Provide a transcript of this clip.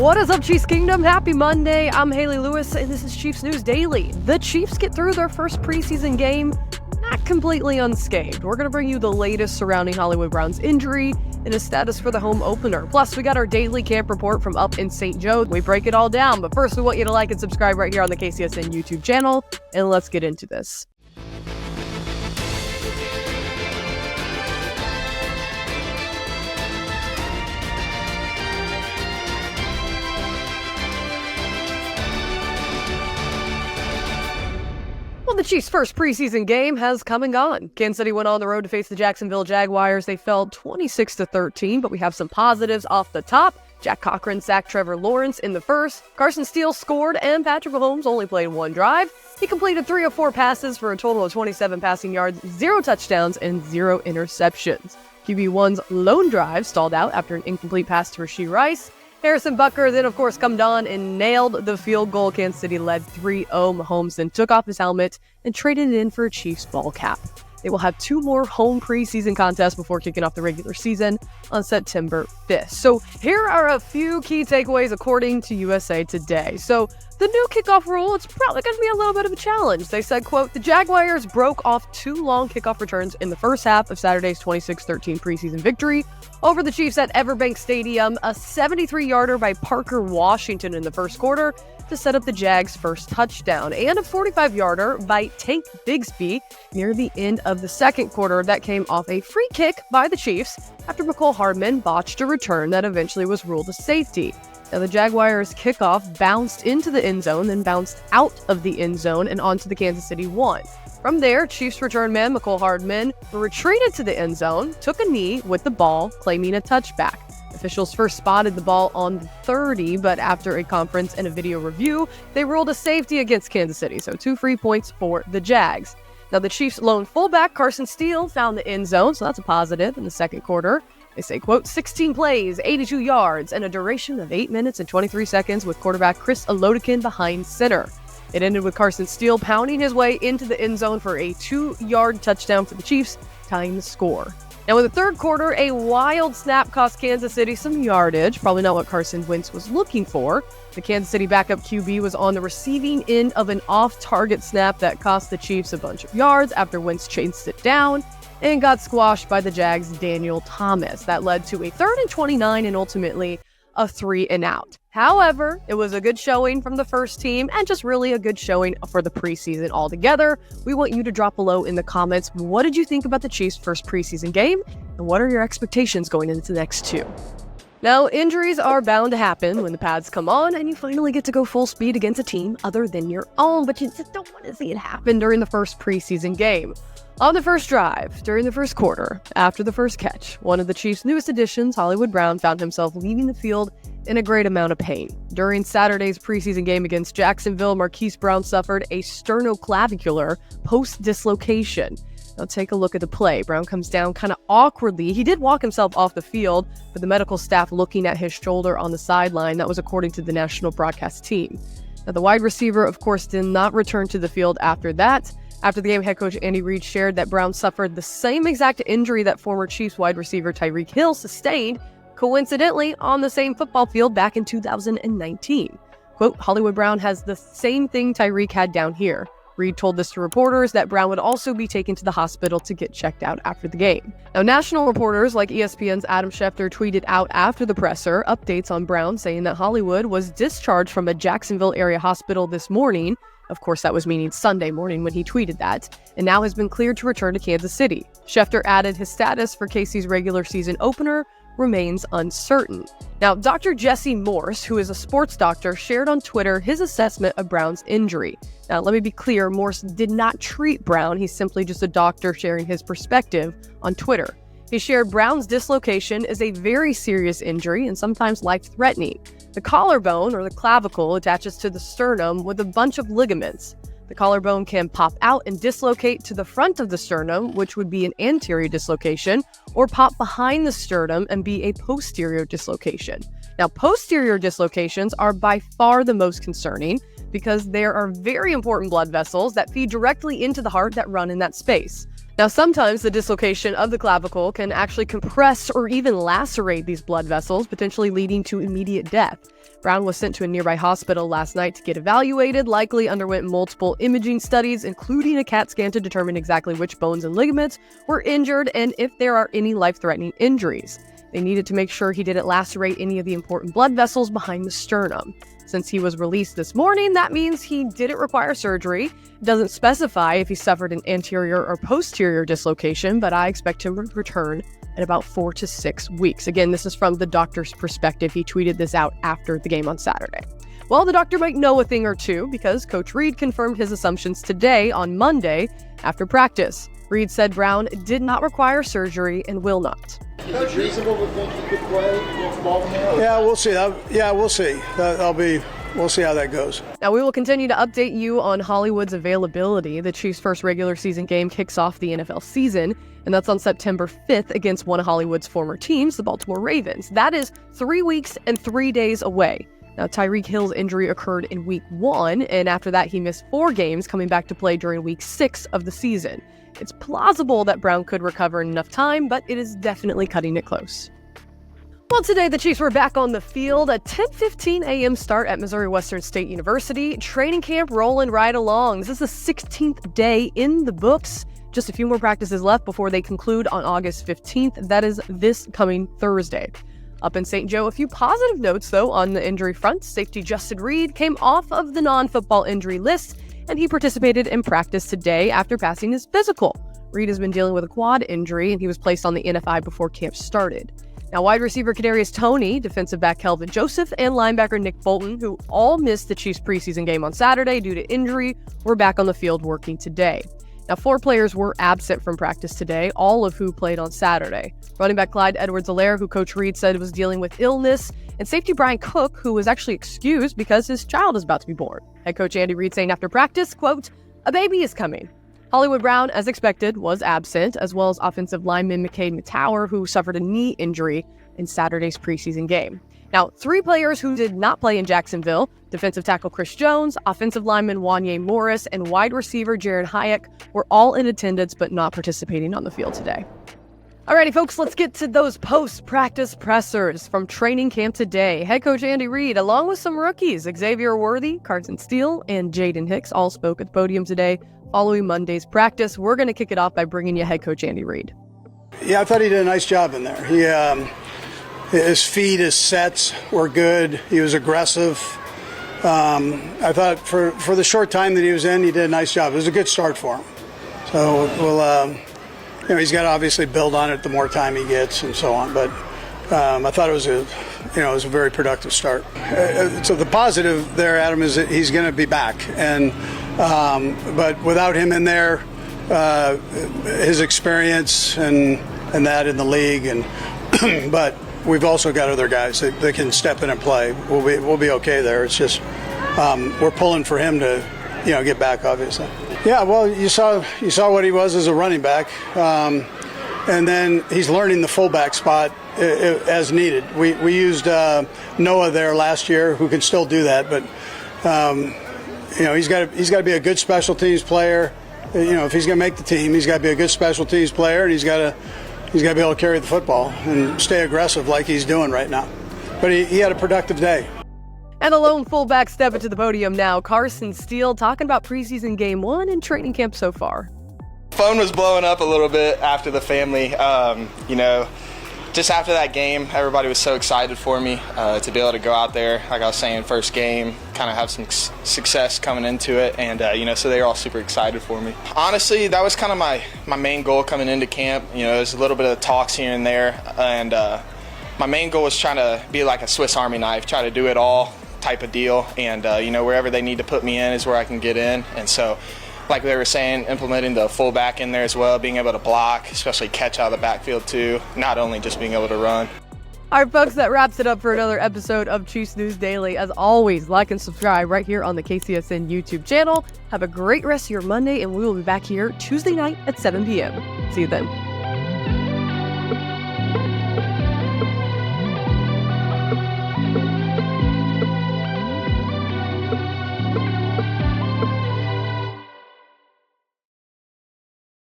What is up, Chiefs Kingdom? Happy Monday. I'm Hayley Lewis, and this is Chiefs News Daily. The Chiefs get through their first preseason game not completely unscathed. We're going to bring you the latest surrounding Hollywood Brown's injury and his status for the home opener. Plus, we got our daily camp report from up in St. Joe. We break it all down, but first we want you to like and subscribe right here on the KCSN YouTube channel, and let's get into this. Well, the Chiefs' first preseason game has come and gone. Kansas City went on the road to face the Jacksonville Jaguars. They fell 26-13, but we have some positives off the top. Jack Cochran sacked Trevor Lawrence in the first. Carson Steele scored, and Patrick Mahomes only played one drive. He completed 3 of 4 passes for a total of 27 passing yards, 0 touchdowns, and 0 interceptions. QB1's lone drive stalled out after an incomplete pass to Rashee Rice. Harrison Butker then, of course, come on and nailed the field goal. Kansas City led 3-0. Mahomes then took off his helmet and traded it in for a Chiefs ball cap. They will have 2 more home preseason contests before kicking off the regular season on September 5th. So here are a few key takeaways according to USA Today. So the new kickoff rule, it's probably going to be a little bit of a challenge. They said, quote, the Jaguars broke off 2 long kickoff returns in the first half of Saturday's 26-13 preseason victory over the Chiefs at Everbank Stadium, a 73-yarder by Parker Washington in the first quarter to set up the Jags' first touchdown, and a 45-yarder by Tank Bigsby near the end of the second quarter that came off a free kick by the Chiefs after McCole Hardman botched a return that eventually was ruled a safety. Now, the Jaguars' kickoff bounced into the end zone, then bounced out of the end zone and onto the Kansas City 1. From there, Chiefs return man McCole Hardman retreated to the end zone, took a knee with the ball, claiming a touchback. Officials first spotted the ball on the 30, but after a conference and a video review, they ruled a safety against Kansas City, so 2 free points for the Jags. Now, the Chiefs' lone fullback, Carson Steele, found the end zone, so that's a positive in the second quarter. They say, quote, 16 plays, 82 yards, and a duration of 8 minutes and 23 seconds with quarterback Chris Olodikin behind center. It ended with Carson Steele pounding his way into the end zone for a 2-yard touchdown for the Chiefs, tying the score. Now, in the third quarter, a wild snap cost Kansas City some yardage, probably not what Carson Wentz was looking for. The Kansas City backup QB was on the receiving end of an off-target snap that cost the Chiefs a bunch of yards after Wentz chased it down and got squashed by the Jags' Daniel Thomas. That led to a 3rd and 29 and ultimately a 3-and-out. However, it was a good showing from the first team and just really a good showing for the preseason altogether. We want you to drop below in the comments, what did you think about the Chiefs' first preseason game, and what are your expectations going into the next 2? Now, injuries are bound to happen when the pads come on and you finally get to go full speed against a team other than your own, but you just don't want to see it happen during the first preseason game. On the first drive, during the first quarter, after the first catch, one of the Chiefs' newest additions, Hollywood Brown, found himself leaving the field in a great amount of pain. During Saturday's preseason game against Jacksonville, Marquise Brown suffered a sternoclavicular post-dislocation. Now take a look at the play. Brown comes down kind of awkwardly. He did walk himself off the field, with the medical staff looking at his shoulder on the sideline. That was according to the national broadcast team. Now, the wide receiver, of course, did not return to the field after that. After the game, head coach Andy Reid shared that Brown suffered the same exact injury that former Chiefs wide receiver Tyreek Hill sustained, coincidentally, on the same football field back in 2019. Quote, Hollywood Brown has the same thing Tyreek had down here. Reid told this to reporters that Brown would also be taken to the hospital to get checked out after the game. Now, national reporters like ESPN's Adam Schefter tweeted out after the presser updates on Brown, saying that Hollywood was discharged from a Jacksonville area hospital this morning. Of course, that was meaning Sunday morning when he tweeted that, and now has been cleared to return to Kansas City. Schefter added his status for KC's regular season opener remains uncertain. Now, Dr. Jesse Morse, who is a sports doctor, shared on Twitter his assessment of Brown's injury. Now, let me be clear, Morse did not treat Brown. He's simply just a doctor sharing his perspective on Twitter. He shared Brown's dislocation is a very serious injury and sometimes life-threatening. The collarbone, or the clavicle, attaches to the sternum with a bunch of ligaments. The collarbone can pop out and dislocate to the front of the sternum, which would be an anterior dislocation, or pop behind the sternum and be a posterior dislocation. Now, posterior dislocations are by far the most concerning. because there are very important blood vessels that feed directly into the heart that run in that space. Now, sometimes the dislocation of the clavicle can actually compress or even lacerate these blood vessels, potentially leading to immediate death. Brown was sent to a nearby hospital last night to get evaluated, likely underwent multiple imaging studies, including a CAT scan to determine exactly which bones and ligaments were injured and if there are any life-threatening injuries. They needed to make sure he didn't lacerate any of the important blood vessels behind the sternum. Since he was released this morning, that means he didn't require surgery. It doesn't specify if he suffered an anterior or posterior dislocation, but I expect him to return in about 4 to 6 weeks. Again, this is from the doctor's perspective. He tweeted this out after the game on Saturday. Well, the doctor might know a thing or two because Coach Reid confirmed his assumptions today on Monday after practice. Reid said Brown did not require surgery and will not. Is it reasonable to think he could play against Baltimore? Yeah, we'll see. We'll see. We'll see how that goes. Now, we will continue to update you on Hollywood's availability. The Chiefs' first regular season game kicks off the NFL season, and that's on September 5th against one of Hollywood's former teams, the Baltimore Ravens. That is 3 weeks and 3 days away. Now, Tyreek Hill's injury occurred in Week 1, and after that he missed 4 games, coming back to play during Week 6 of the season. It's plausible that Brown could recover in enough time, but it is definitely cutting it close. Well, today the Chiefs were back on the field. A 10:15 a.m. start at Missouri Western State University. Training camp rolling right along. This is the 16th day in the books. Just a few more practices left before they conclude on August 15th. That is this coming Thursday. Up in St. Joe, a few positive notes, though, on the injury front. Safety Justin Reid came off of the non-football injury list, and he participated in practice today after passing his physical. Reid has been dealing with a quad injury, and he was placed on the NFI before camp started. Now, wide receiver Kadarius Toney, defensive back Kelvin Joseph, and linebacker Nick Bolton, who all missed the Chiefs preseason game on Saturday due to injury, were back on the field working today. Now, 4 players were absent from practice today, all of who played on Saturday. Running back Clyde Edwards-Helaire, who Coach Reid said was dealing with illness, and safety Brian Cook, who was actually excused because his child is about to be born. Head coach Andy Reid saying after practice, quote, "A baby is coming." Hollywood Brown, as expected, was absent, as well as offensive lineman McCade Matower, who suffered a knee injury in Saturday's preseason game. Now, 3 players who did not play in Jacksonville, defensive tackle Chris Jones, offensive lineman Wanye Morris, and wide receiver Jaron Hayek, were all in attendance but not participating on the field today. Alrighty, folks, let's get to those post-practice pressers from training camp today. Head coach Andy Reid, along with some rookies, Xavier Worthy, Carson Steele, and Jaden Hicks, all spoke at the podium today following Monday's practice. We're going to kick it off by bringing you head coach Andy Reid. Yeah, I thought he did a nice job in there. His feet, his sets were good. He was aggressive. I thought for the short time that he was in, he did a nice job. It was a good start for him. So we'll, he's got to obviously build on it the more time he gets and so on. But I thought it was a very productive start. So the positive there, Adam, is that he's going to be back. But without him in there, his experience and that in the league, but we've also got other guys that can step in and play. We'll be okay there. It's just we're pulling for him to get back, obviously. Yeah, well, you saw what he was as a running back, and then he's learning the fullback spot as needed. We used Noah there last year, who can still do that, but he's got to be a good special teams player. If he's going to make the team, he's got to be a good special teams player, and he's got to be able to carry the football and stay aggressive like he's doing right now. But he had a productive day. And the lone fullback stepping to the podium now, Carson Steele, talking about preseason game 1 and training camp so far. Phone was blowing up a little bit after the family. Just after that game, everybody was so excited for me to be able to go out there. Like I was saying, first game, kind of have some success coming into it, and so they were all super excited for me. Honestly, that was kind of my main goal coming into camp. There's a little bit of talks here and there, and my main goal was trying to be like a Swiss Army knife, try to do it all type of deal, and wherever they need to put me in is where I can get in. And so, like they were saying, implementing the fullback in there as well, being able to block, especially catch out of the backfield too, not only just being able to run. All right, folks, that wraps it up for another episode of Chiefs News Daily. As always, like and subscribe right here on the KCSN YouTube channel. Have a great rest of your Monday, and we will be back here Tuesday night at 7 p.m. See you then.